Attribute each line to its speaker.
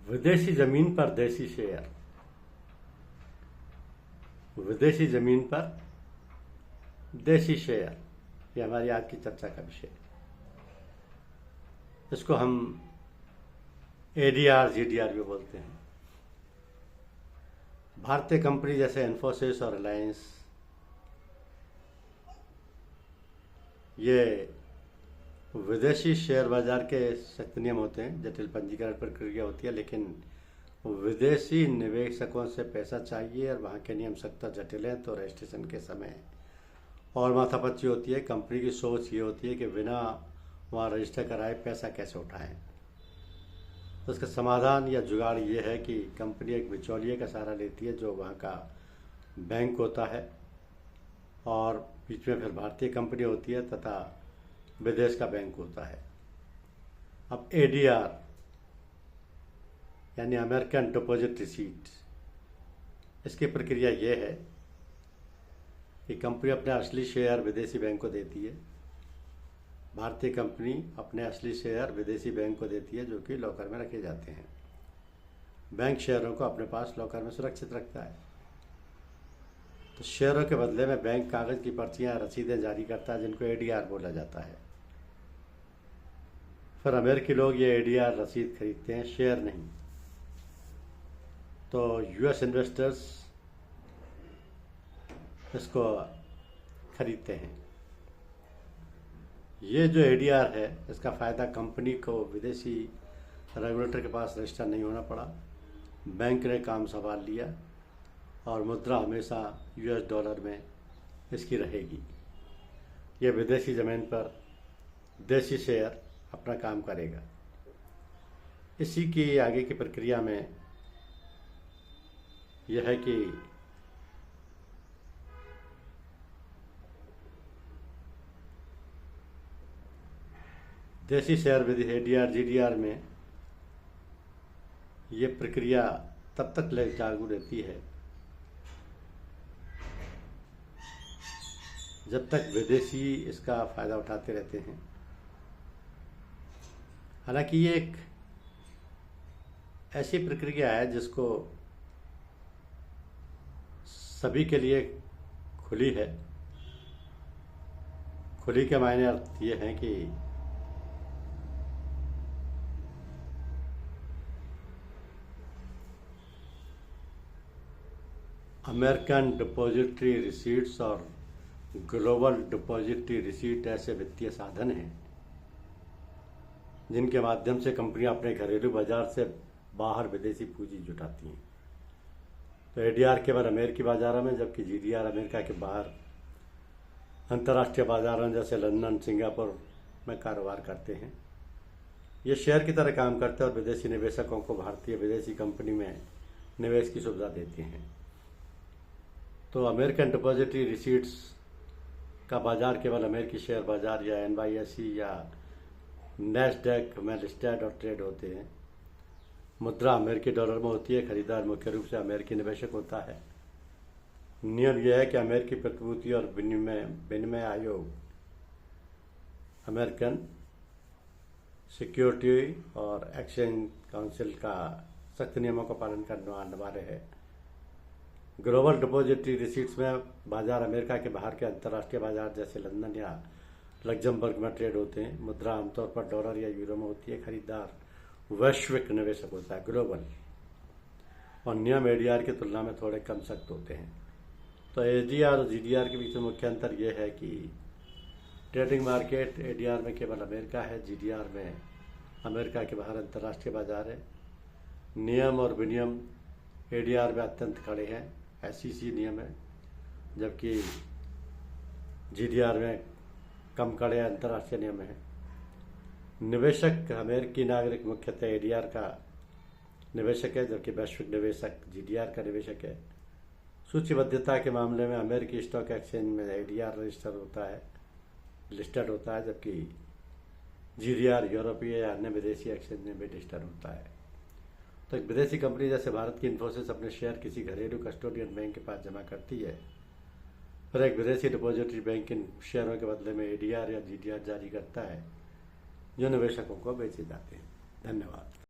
Speaker 1: विदेशी जमीन पर देसी शेयर। विदेशी जमीन पर देसी शेयर, ये हमारी आज की चर्चा का विषय है। इसको हम एडीआर जीडीआर भी बोलते हैं। भारतीय कंपनी जैसे इन्फोसिस और रिलायंस, ये विदेशी शेयर बाजार के सख्त नियम होते हैं, जटिल पंजीकरण प्रक्रिया होती है, लेकिन विदेशी निवेशकों से पैसा चाहिए और वहाँ के नियम सख्त और जटिल हैं, तो रजिस्ट्रेशन के समय और माथापच्ची होती है। कंपनी की सोच ये होती है कि बिना वहाँ रजिस्टर कराए पैसा कैसे उठाएं। तो इसका समाधान या जुगाड़ ये है कि कंपनी एक बिचौलिए का सहारा लेती है, जो वहाँ का बैंक होता है, और बीच में फिर भारतीय कंपनी होती है तथा विदेश का बैंक होता है। अब एडीआर यानी अमेरिकन डिपॉजिट रिसीट, इसकी प्रक्रिया ये है कि कंपनी अपने असली शेयर विदेशी बैंक को देती है। भारतीय कंपनी अपने असली शेयर विदेशी बैंक को देती है, जो कि लॉकर में रखे जाते हैं। बैंक शेयरों को अपने पास लॉकर में सुरक्षित रखता है। तो शेयरों के बदले में बैंक कागज की पर्चियां, रसीदें जारी करता है, जिनको एडीआर बोला जाता है। फिर अमेरिकी लोग ये एडीआर रसीद खरीदते हैं, शेयर नहीं। तो यूएस इन्वेस्टर्स इसको खरीदते हैं। ये जो एडीआर है, इसका फ़ायदा कंपनी को विदेशी रेगुलेटर के पास रजिस्टर नहीं होना पड़ा। बैंक ने काम संभाल लिया और मुद्रा हमेशा यूएस डॉलर में इसकी रहेगी। यह विदेशी ज़मीन पर देसी शेयर अपना काम करेगा। इसी की आगे की प्रक्रिया में यह है कि देसी शेयर विधि एडीआर जीडीआर में ये प्रक्रिया तब तक लागू रहती है जब तक विदेशी इसका फ़ायदा उठाते रहते हैं। हालांकि ये एक ऐसी प्रक्रिया है जिसको सभी के लिए खुली है। खुली के मायने अर्थ ये हैं कि अमेरिकन डिपॉजिटरी रिसीट्स और ग्लोबल डिपॉजिटरी रिसीट ऐसे वित्तीय साधन हैं जिनके माध्यम से कंपनियां अपने घरेलू बाजार से बाहर विदेशी पूंजी जुटाती हैं। तो एडीआर केवल अमेरिकी बाजारों में, जबकि जीडीआर अमेरिका के बाहर अंतर्राष्ट्रीय बाजारों जैसे लंदन, सिंगापुर में कारोबार करते हैं। ये शेयर की तरह काम करते हैं और विदेशी निवेशकों को भारतीय विदेशी कंपनी में निवेश की सुविधा देते हैं। तो अमेरिकन डिपॉजिटरी रिसीट्स का बाजार केवल अमेरिकी शेयर बाजार या एनवाईएसई या नैस्डैक में लिस्टेड और ट्रेड होते हैं। मुद्रा अमेरिकी डॉलर में होती है। खरीदार मुख्य रूप से अमेरिकी निवेशक होता है। नियम यह है कि अमेरिकी प्रतिभूति और विनिमय आयोग, अमेरिकन सिक्योरिटी और एक्सचेंज काउंसिल का सख्त नियमों का पालन करना अनिवार्य है। ग्लोबल डिपॉजिटरी रिसीट्स में बाजार अमेरिका के बाहर के अंतर्राष्ट्रीय बाजार जैसे लंदन या लग्जमबर्ग में ट्रेड होते हैं। मुद्रा आमतौर पर डॉलर या यूरो में होती है। खरीदार वैश्विक निवेशक होता है, ग्लोबल, और नियम एडीआर की तुलना में थोड़े कम सख्त होते हैं। तो एडीआर और जीडीआर के बीच में मुख्य अंतर यह है कि ट्रेडिंग मार्केट एडीआर में केवल अमेरिका है, जीडीआर में अमेरिका के बाहर अंतर्राष्ट्रीय बाजार है। नियम और विनियम एडीआर में अत्यंत कड़े हैं, एसईसी नियम है, जबकि जीडीआर में कम कड़े अंतर्राष्ट्रीय नियम है। निवेशक अमेरिकी नागरिक मुख्यतः एडीआर का निवेशक है, जबकि वैश्विक निवेशक जीडीआर का निवेशक है। सूचीबद्धता के मामले में अमेरिकी स्टॉक एक्सचेंज में एडीआर रजिस्टर होता है, लिस्टेड होता है, जबकि जीडीआर यूरोपीय या अन्य विदेशी एक्सचेंज में भी लिस्टेड होता है। तो एक विदेशी कंपनी जैसे भारत की इन्फोसिस अपने शेयर किसी घरेलू कस्टोडियन बैंक के पास जमा करती है, फिर एक विदेशी डिपॉजिटरी बैंक इन शेयरों के बदले में एडीआर या जीडीआर जारी करता है, जो निवेशकों को बेचे जाते हैं। धन्यवाद।